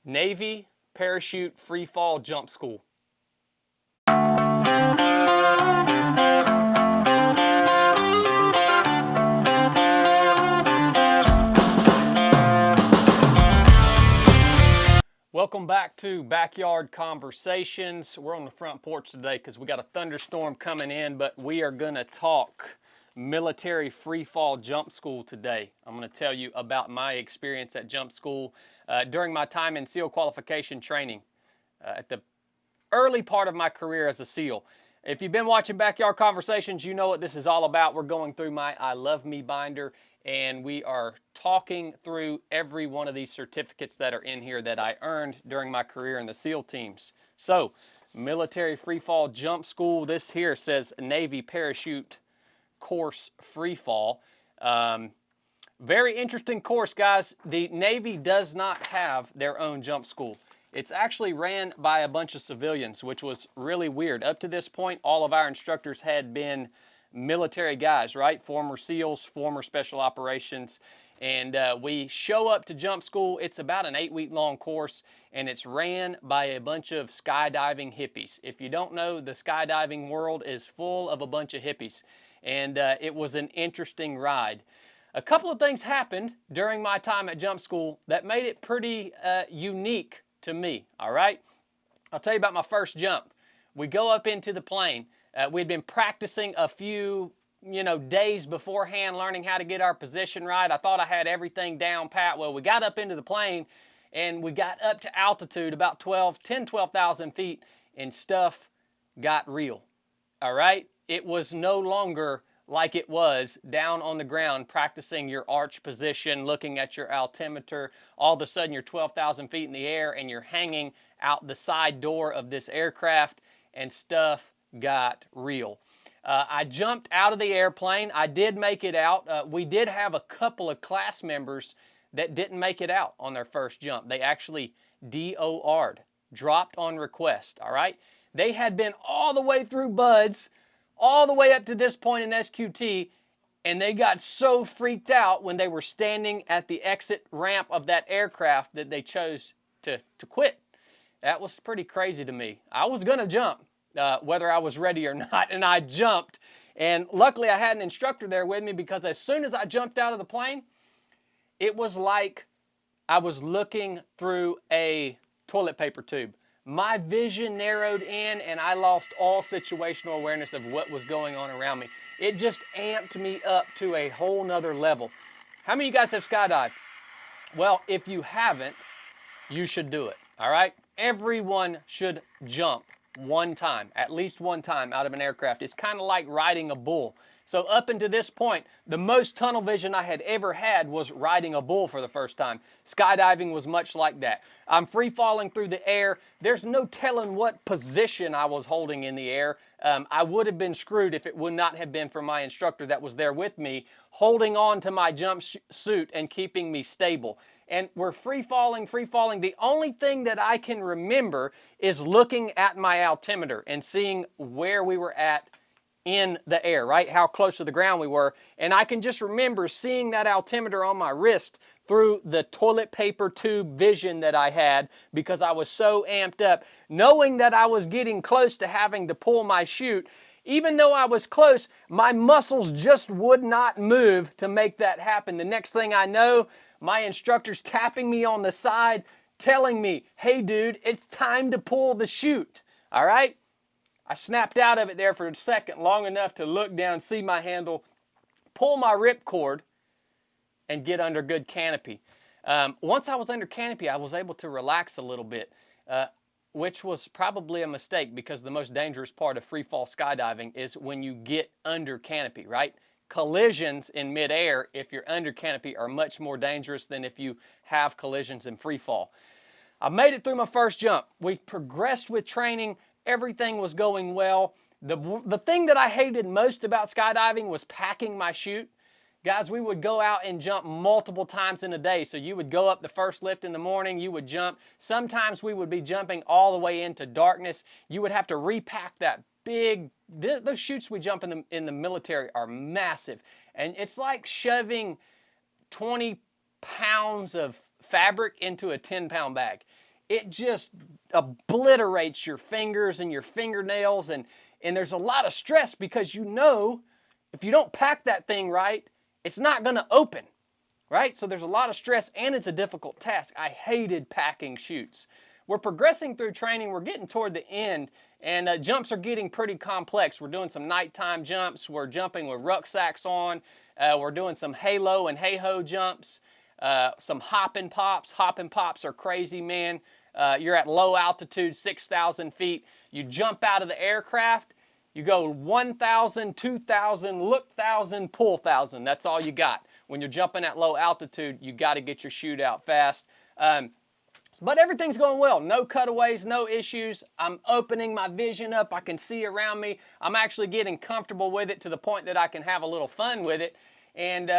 Navy Parachute Free Fall Jump School. Welcome back to Backyard Conversations. We're on the front porch today because we got a thunderstorm coming in, but we are going to talk military free fall jump school today. I'm going to tell you about my experience at jump school during my time in SEAL qualification training at the early part of my career as a SEAL. If you've been watching Backyard Conversations, you know what this is all about. We're going through my I Love Me binder, and we are talking through every one of these certificates that are in here that I earned during my career in the SEAL teams. So, Military Free Fall Jump School. This here says Navy Parachute Course Free Fall. Very interesting course, guys. The Navy does not have their own jump school. It's actually ran by a bunch of civilians, which was really weird. Up to this point, all of our instructors had been military guys, right? Former SEALs, former Special Operations. And we show up to jump school. It's about an 8-week long course, and it's ran by a bunch of skydiving hippies. If you don't know, the skydiving world is full of a bunch of hippies. And it was an interesting ride. A couple of things happened during my time at jump school that made it pretty unique to me, all right? I'll tell you about my first jump. We go up into the plane. We'd been practicing a few, days beforehand, learning how to get our position right. I thought I had everything down pat. Well, we got up into the plane, and we got up to altitude about 12,000 feet, and stuff got real, all right? It was no longer like it was down on the ground practicing your arch position, looking at your altimeter. All of a sudden you're 12,000 feet in the air and you're hanging out the side door of this aircraft, and stuff got real. I jumped out of the airplane. I did make it out. We did have a couple of class members that didn't make it out on their first jump. They actually DOR'd, dropped on request, all right? They had been all the way through BUDS, all the way up to this point in SQT, and they got so freaked out when they were standing at the exit ramp of that aircraft that they chose to quit. That was pretty crazy to me. I was going to jump, whether I was ready or not, and I jumped. And luckily I had an instructor there with me, because as soon as I jumped out of the plane, it was like I was looking through a toilet paper tube. My vision narrowed in, and I lost all situational awareness of what was going on around me. It just amped me up to a whole nother level. How many of you guys have skydived? Well, if you haven't, you should do it, all right? Everyone should jump one time, at least one time out of an aircraft. It's kind of like riding a bull. So up until this point, the most tunnel vision I had ever had was riding a bull for the first time. Skydiving was much like that. I'm free falling through the air. There's no telling what position I was holding in the air. I would have been screwed if it would not have been for my instructor that was there with me, holding on to my jump suit and keeping me stable. And we're free falling. The only thing that I can remember is looking at my altimeter and seeing where we were at in the air, right? How close to the ground we were. And I can just remember seeing that altimeter on my wrist through the toilet paper tube vision that I had, because I was so amped up, knowing that I was getting close to having to pull my chute. Even though I was close, my muscles just would not move to make that happen. The next thing I know, my instructor's tapping me on the side, telling me, "Hey dude, it's time to pull the chute." All right? I snapped out of it there for a second, long enough to look down, see my handle, pull my ripcord, and get under good canopy. Once I was under canopy, I was able to relax a little bit, which was probably a mistake, because the most dangerous part of free fall skydiving is when you get under canopy, right? Collisions in midair, if you're under canopy, are much more dangerous than if you have collisions in free fall. I made it through my first jump. We progressed with training. Everything was going well. The thing that I hated most about skydiving was packing my chute. Guys, we would go out and jump multiple times in a day. So you would go up the first lift in the morning, you would jump. Sometimes we would be jumping all the way into darkness. You would have to repack that big, those chutes we jump in the military are massive. And it's like shoving 20 pounds of fabric into a 10-pound bag. it just obliterates your fingers and your fingernails, and there's a lot of stress because you know if you don't pack that thing right, it's not going to open, right? So there's a lot of stress and it's a difficult task. I hated packing chutes. We're progressing through training. We're getting toward the end, and jumps are getting pretty complex. We're doing some nighttime jumps. We're jumping with rucksacks on. We're doing some halo and hey-ho jumps, some hop and pops. Hop and pops are crazy, man. You're at low altitude, 6,000 feet. You jump out of the aircraft. You go 1,000, 2,000, look 1,000, pull 1,000. That's all you got. When you're jumping at low altitude, you got to get your chute out fast. But everything's going well. No cutaways, no issues. I'm opening my vision up. I can see around me. I'm actually getting comfortable with it to the point that I can have a little fun with it. And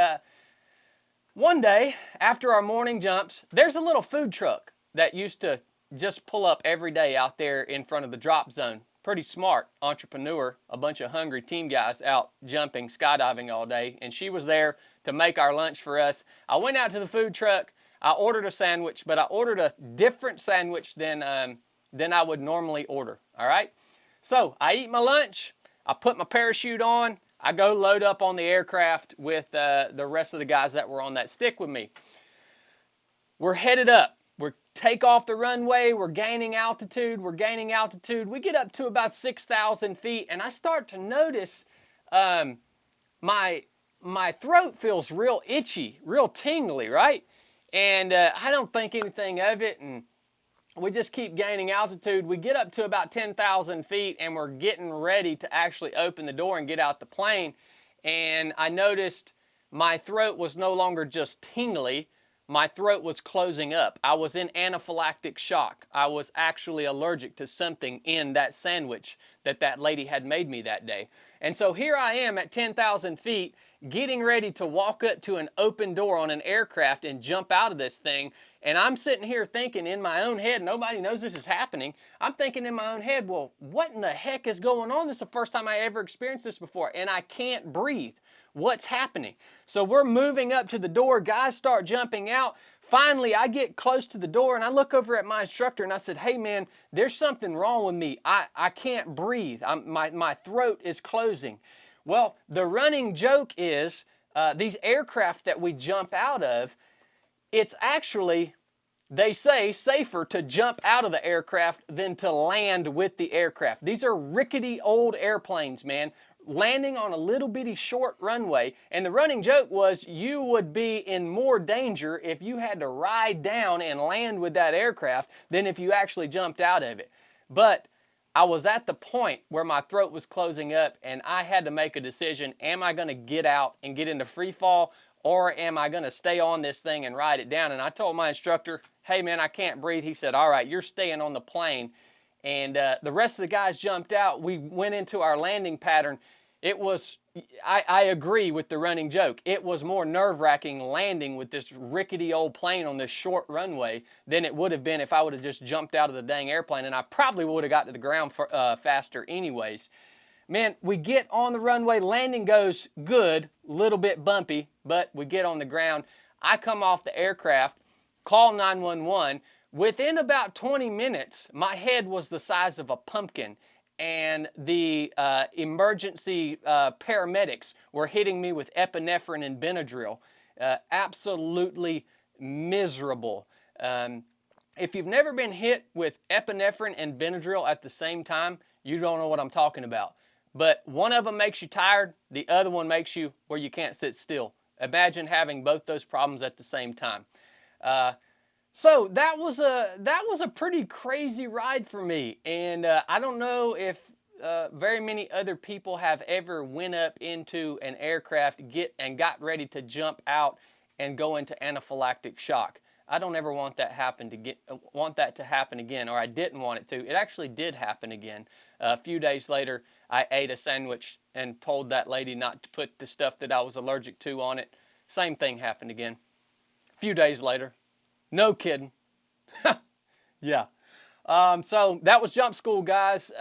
one day, after our morning jumps, there's a little food truck that used to just pull up every day out there in front of the drop zone. Pretty smart entrepreneur, a bunch of hungry team guys out jumping, skydiving all day. And she was there to make our lunch for us. I went out to the food truck. I ordered a sandwich, but I ordered a different sandwich than I would normally order, all right? So I eat my lunch, I put my parachute on, I go load up on the aircraft with the rest of the guys that were on that stick with me. We're headed up. We take off the runway, we're gaining altitude. We get up to about 6,000 feet, and I start to notice my throat feels real itchy, real tingly, right? And I don't think anything of it, and we just keep gaining altitude. We get up to about 10,000 feet, and we're getting ready to actually open the door and get out the plane. And I noticed my throat was no longer just tingly, my throat was closing up. I was in anaphylactic shock. I was actually allergic to something in that sandwich that lady had made me that day. And so here I am at 10,000 feet, getting ready to walk up to an open door on an aircraft and jump out of this thing. And I'm sitting here thinking in my own head, nobody knows this is happening. I'm thinking in my own head, well, what in the heck is going on? This is the first time I ever experienced this before, and I can't breathe. What's happening? So we're moving up to the door. Guys start jumping out. Finally, I get close to the door and I look over at my instructor and I said, hey man, there's something wrong with me. I can't breathe. My throat is closing. Well, the running joke is these aircraft that we jump out of, it's actually, they say, safer to jump out of the aircraft than to land with the aircraft. These are rickety old airplanes, man, landing on a little bitty short runway. And the running joke was you would be in more danger if you had to ride down and land with that aircraft than if you actually jumped out of it. But I was at the point where my throat was closing up and I had to make a decision. Am I going to get out and get into free fall, or am I going to stay on this thing and ride it down? And I told my instructor, hey man, I can't breathe. He said, all right, you're staying on the plane. And the rest of the guys jumped out. We went into our landing pattern. It was, I agree with the running joke. It was more nerve-wracking landing with this rickety old plane on this short runway than it would have been if I would have just jumped out of the dang airplane, and I probably would have got to the ground faster anyways. Man, we get on the runway, landing goes good, little bit bumpy, but we get on the ground. I come off the aircraft, call 911. Within about 20 minutes, my head was the size of a pumpkin, and the emergency paramedics were hitting me with epinephrine and Benadryl. Absolutely miserable. If you've never been hit with epinephrine and Benadryl at the same time, you don't know what I'm talking about. But one of them makes you tired, the other one makes you where you can't sit still. Imagine having both those problems at the same time. So that was a pretty crazy ride for me, and I don't know if very many other people have ever went up into an aircraft, got ready to jump out and go into anaphylactic shock. I don't ever want that to happen again, or I didn't want it to. It actually did happen again. A few days later, I ate a sandwich and told that lady not to put the stuff that I was allergic to on it. Same thing happened again. A few days later. No kidding. Yeah. So that was jump school, guys.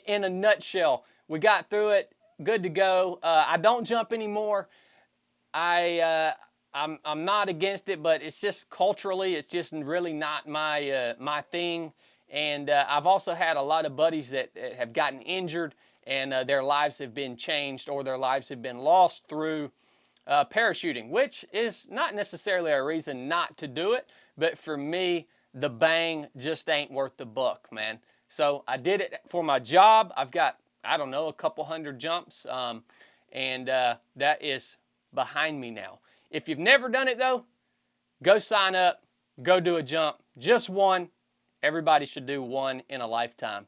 In a nutshell, we got through it. Good to go. I don't jump anymore. I I'm not against it, but it's just culturally, it's just really not my my thing. And I've also had a lot of buddies that have gotten injured, and their lives have been changed or their lives have been lost through parachuting, which is not necessarily a reason not to do it, but for me, the bang just ain't worth the buck, man. So I did it for my job. I've got, I don't know, a couple hundred jumps, and that is behind me now. If you've never done it though, go sign up, go do a jump, just one. Everybody should do one in a lifetime.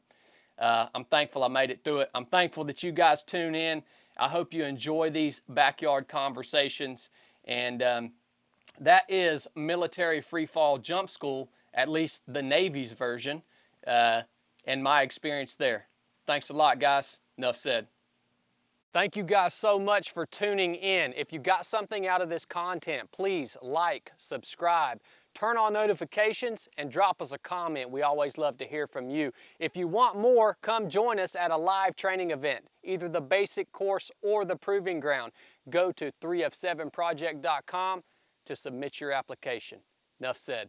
I'm thankful I made it through it. I'm thankful that you guys tune in. I hope you enjoy these backyard conversations. And that is Military Free Fall Jump School, at least the Navy's version, and my experience there. Thanks a lot, guys. Nuff said. Thank you guys so much for tuning in. If you got something out of this content, please like, subscribe, turn on notifications, and drop us a comment. We always love to hear from you. If you want more, come join us at a live training event, either the basic course or the proving ground. Go to 3of7project.com to submit your application. Nuff said.